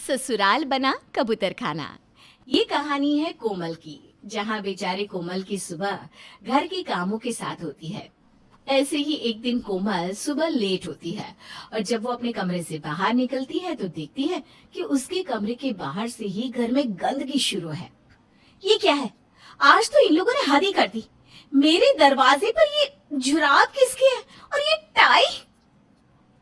ससुराल बना कबूतर खाना। ये कहानी है कोमल की, जहाँ बेचारे कोमल की सुबह घर के कामों के साथ होती है। ऐसे ही एक दिन कोमल सुबह लेट होती है और जब वो अपने कमरे से बाहर निकलती है तो देखती है कि उसके कमरे के बाहर से ही घर में गंदगी शुरू है। ये क्या है? आज तो इन लोगों ने हद ही कर दी। मेरे दरवाजे पर ये जुराब किसके है और ये टाई?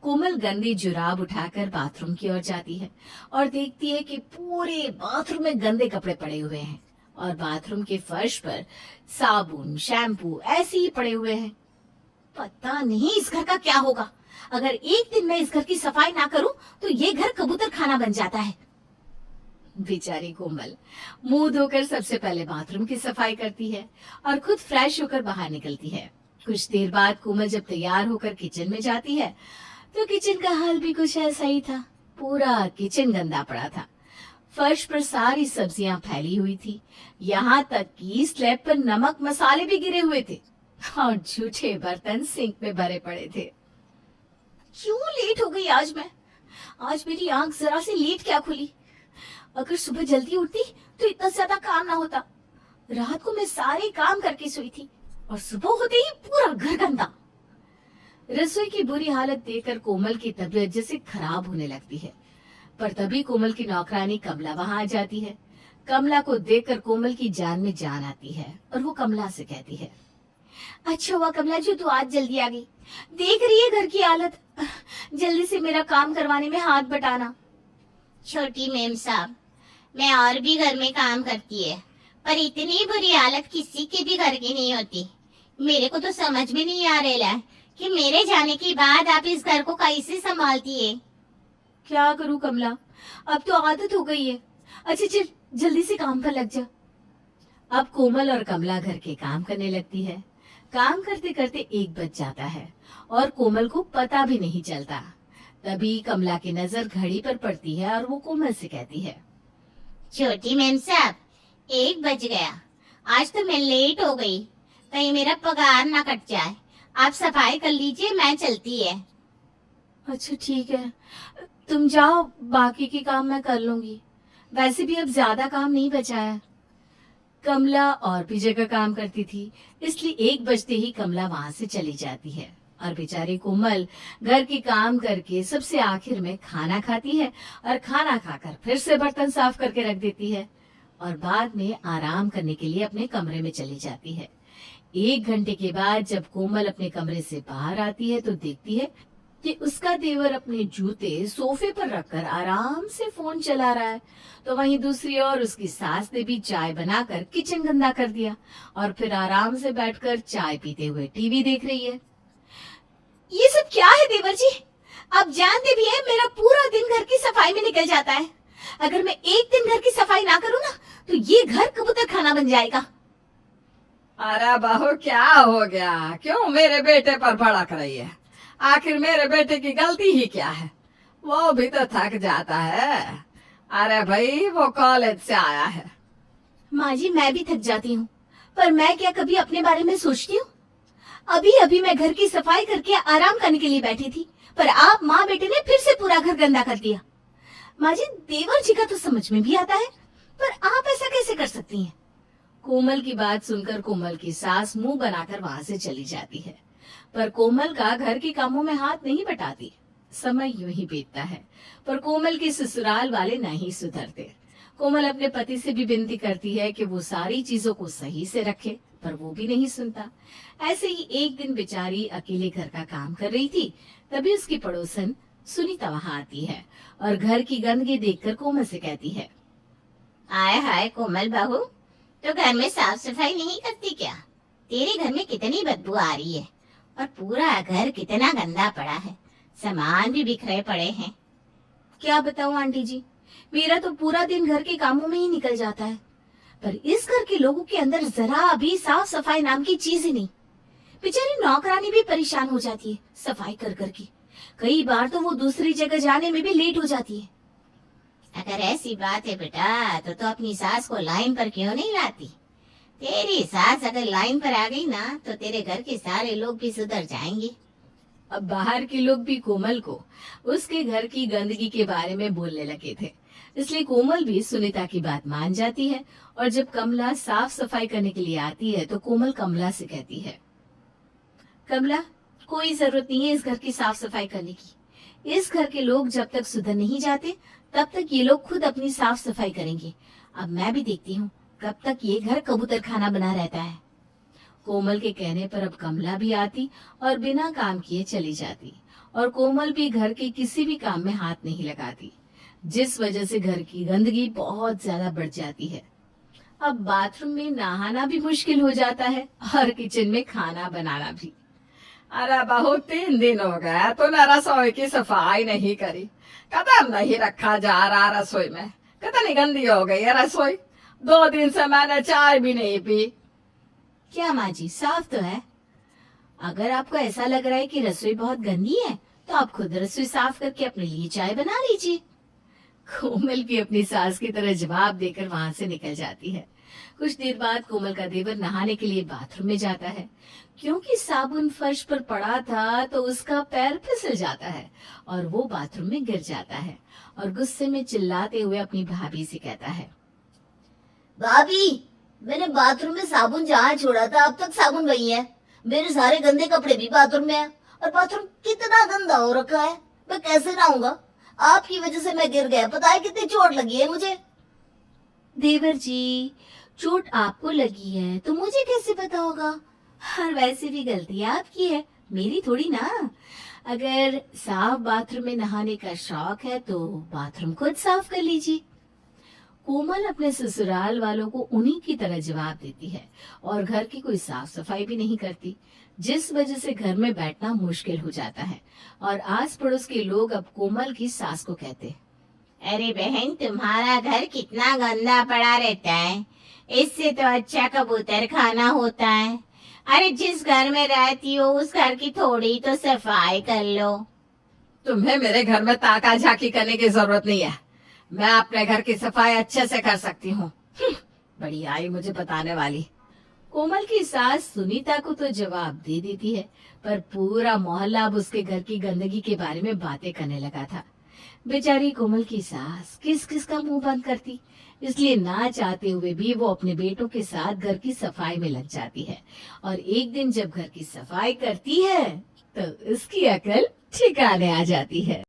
कोमल गंदी जुराब उठाकर बाथरूम की ओर जाती है और देखती है कि पूरे बाथरूम में गंदे कपड़े पड़े हुए हैं और बाथरूम के फर्श पर साबुन शैम्पू ऐसे ही पड़े हुए हैं। पता नहीं इस घर का क्या होगा। अगर एक दिन मैं इस घर की सफाई ना करूं तो ये घर कबूतर खाना बन जाता है। बेचारी कोमल मुंह धोकर सबसे पहले बाथरूम की सफाई करती है और खुद फ्रेश होकर बाहर निकलती है। कुछ देर बाद कोमल जब तैयार होकर किचन में जाती है तो किचन का हाल भी कुछ ऐसा ही था। पूरा किचन गंदा पड़ा था। फर्श पर सारी सब्जियां फैली हुई थी, यहाँ तक कि स्लैब पर नमक मसाले भी गिरे हुए थे और झूठे बर्तन सिंक में भरे पड़े थे। क्यों लेट हो गई आज मैं? आज मेरी आंख जरा से लेट क्या खुली? अगर सुबह जल्दी उठती तो इतना ज्यादा काम ना होता। रात को मैं सारे काम करके सोई थी और सुबह होते ही पूरा घर गंदा। रसोई की बुरी हालत देखकर कोमल की तबीयत जैसे खराब होने लगती है, पर तभी कोमल की नौकरानी कमला वहां आ जाती है। कमला को देखकर कोमल की जान में जान आती है और वो कमला से कहती है, अच्छा हुआ कमला जी तू आज जल्दी आ गई। देख रही है घर की हालत, जल्दी से मेरा काम करवाने में हाथ बटाना। छोटी मेम साहब, मैं और भी घर में काम करती है, पर इतनी बुरी हालत किसी की भी घर की नहीं होती। मेरे को तो समझ में नहीं आ रहा है कि मेरे जाने के बाद आप इस घर को कैसे संभालती है। क्या करूं कमला, अब तो आदत हो गई है। अच्छा चल जल्दी से काम पर लग जा। अब कोमल और कमला घर के काम करने लगती है। काम करते करते 1 बज जाता है और कोमल को पता भी नहीं चलता। तभी कमला की नजर घड़ी पर पड़ती है और वो कोमल से कहती है, छोटी मेम साहब 1 बज गया, आज तो मैं लेट हो गई, कहीं मेरा पगार ना कट जाए। आप सफाई कर लीजिए, मैं चलती है। अच्छा ठीक है, तुम जाओ, बाकी के काम मैं कर लूंगी। वैसे भी अब ज्यादा काम नहीं बचा है। कमला और भी जगह काम करती थी, इसलिए 1 बजते ही कमला वहां से चली जाती है और बेचारी कोमल घर के काम करके सबसे आखिर में खाना खाती है और खाना खाकर फिर से बर्तन साफ करके रख देती है और बाद में आराम करने के लिए अपने कमरे में चली जाती है। 1 घंटे के बाद जब कोमल अपने कमरे से बाहर आती है तो देखती है कि उसका देवर अपने जूते सोफे पर रखकर आराम से फोन चला रहा है, तो वहीं दूसरी ओर उसकी सास ने भी चाय बनाकर किचन गंदा कर दिया और फिर आराम से बैठकर चाय पीते हुए टीवी देख रही है। ये सब क्या है देवर जी? आप जानते भी है मेरा पूरा दिन घर की सफाई में निकल जाता है। अगर मैं एक दिन घर की सफाई ना करूँ ना तो ये घर कबूतर खाना बन जाएगा। अरे बहू क्या हो गया? क्यों मेरे बेटे पर भड़क रही है? आखिर मेरे बेटे की गलती ही क्या है? वो भी तो थक जाता है। अरे भाई वो कॉलेज से आया है। माँ जी मैं भी थक जाती हूँ, पर मैं क्या कभी अपने बारे में सोचती हूँ? अभी अभी मैं घर की सफाई करके आराम करने के लिए बैठी थी, पर आप माँ बेटे ने फिर से पूरा घर गंदा कर दिया। माँ जी देवर जी का तो समझ में भी आता है, पर आप ऐसा कैसे कर सकती हैं? कोमल की बात सुनकर कोमल की सास मुंह बनाकर वहां से चली जाती है, पर कोमल का घर के कामों में हाथ नहीं बटाती। समय यूं ही बीतता है, पर कोमल के ससुराल वाले नहीं सुधरते। कोमल अपने पति से भी विनती करती है कि वो सारी चीजों को सही से रखे, पर वो भी नहीं सुनता। ऐसे ही एक दिन बेचारी अकेले घर का काम कर रही थी, तभी उसकी पड़ोसन सुनीता वहां आती है और घर की गंदगी देखकर कोमल से कहती है, आय हाय कोमल बहू, तो घर में साफ सफाई नहीं करती क्या? तेरे घर में कितनी बदबू आ रही है और पूरा घर कितना गंदा पड़ा है, सामान भी बिखरे पड़े हैं। क्या बताऊं आंटी जी, मेरा तो पूरा दिन घर के कामों में ही निकल जाता है, पर इस घर के लोगों के अंदर जरा भी साफ सफाई नाम की चीज ही नहीं। बेचारी नौकरानी भी परेशान हो जाती है सफाई कर करके। कई बार तो वो दूसरी जगह जाने में भी लेट हो जाती है। अगर ऐसी बात है बेटा तो अपनी सास को लाइन पर क्यों नहीं लाती? तेरी सास अगर लाइन पर आ गई ना तो तेरे घर के सारे लोग भी सुधर जाएंगे। अब बाहर के लोग भी कोमल को उसके घर की गंदगी के बारे में बोलने लगे थे, इसलिए कोमल भी सुनीता की बात मान जाती है। और जब कमला साफ सफाई करने के लिए आती है तो कोमल कमला से कहती है, कमला, कोई जरूरत नहीं है इस घर की साफ सफाई करने की। इस घर के लोग जब तक सुधर नहीं जाते तब तक ये लोग खुद अपनी साफ सफाई करेंगे। अब मैं भी देखती हूँ कब तक ये घर कबूतर खाना बना रहता है। कोमल के कहने पर अब कमला भी आती और बिना काम किए चली जाती, और कोमल भी घर के किसी भी काम में हाथ नहीं लगाती, जिस वजह से घर की गंदगी बहुत ज्यादा बढ़ जाती है। अब बाथरूम में नहाना भी मुश्किल हो जाता है और किचन में खाना बनाना भी। अरे बहू 3 दिन हो गए तूने रसोई की सफाई नहीं करी, कदम नहीं रखा जा रहा रसोई में। कितनी गंदी हो गई है रसोई, 2 दिन से मैंने चाय भी नहीं पी। क्या माँ जी, साफ तो है। अगर आपको ऐसा लग रहा है कि रसोई बहुत गंदी है तो आप खुद रसोई साफ करके अपने लिए चाय बना लीजिए। कोमल भी अपनी सास की तरह जवाब देकर वहां से निकल जाती है। कुछ देर बाद कोमल का देवर नहाने के लिए बाथरूम में जाता है। क्योंकि साबुन फर्श पर पड़ा था तो उसका पैर फिसल जाता है और वो बाथरूम में गिर जाता है और गुस्से में चिल्लाते हुए अपनी भाभी से कहता है, भाभी, मैंने बाथरूम में साबुन जहाँ छोड़ा था अब तक साबुन वही है। मेरे सारे गंदे कपड़े भी बाथरूम में है और बाथरूम कितना गंदा हो रखा है, मैं कैसे नहाऊंगा? आपकी वजह से मैं गिर गया, पता है कितनी चोट लगी है मुझे। देवर जी, चोट आपको लगी है तो मुझे कैसे पता होगा? और वैसे भी गलती आपकी है, मेरी थोड़ी ना। अगर साफ बाथरूम में नहाने का शौक है तो बाथरूम खुद साफ कर लीजिए। कोमल अपने ससुराल वालों को उन्हीं की तरह जवाब देती है और घर की कोई साफ सफाई भी नहीं करती, जिस वजह से घर में बैठना मुश्किल हो जाता है। और आस पड़ोस के लोग अब कोमल की सास को कहते, अरे बहन, तुम्हारा घर कितना गंदा पड़ा रहता है, इससे तो अच्छा कबूतर खाना होता है। अरे जिस घर में रहती हो उस घर की थोड़ी तो सफाई कर लो। तुम्हें मेरे घर में ताका झाकी करने की जरूरत नहीं है, मैं अपने घर की सफाई अच्छे से कर सकती हूँ। बड़ी आई मुझे बताने वाली। कोमल की सास सुनीता को तो जवाब दे देती है, पर पूरा मोहल्ला अब उसके घर की गंदगी के बारे में बातें करने लगा था। बेचारी कोमल की सास किस किस का मुंह बंद करती, इसलिए ना चाहते हुए भी वो अपने बेटों के साथ घर की सफाई में लग जाती है। और एक दिन जब घर की सफाई करती है तो इसकी अकल ठिकाने आ जाती है।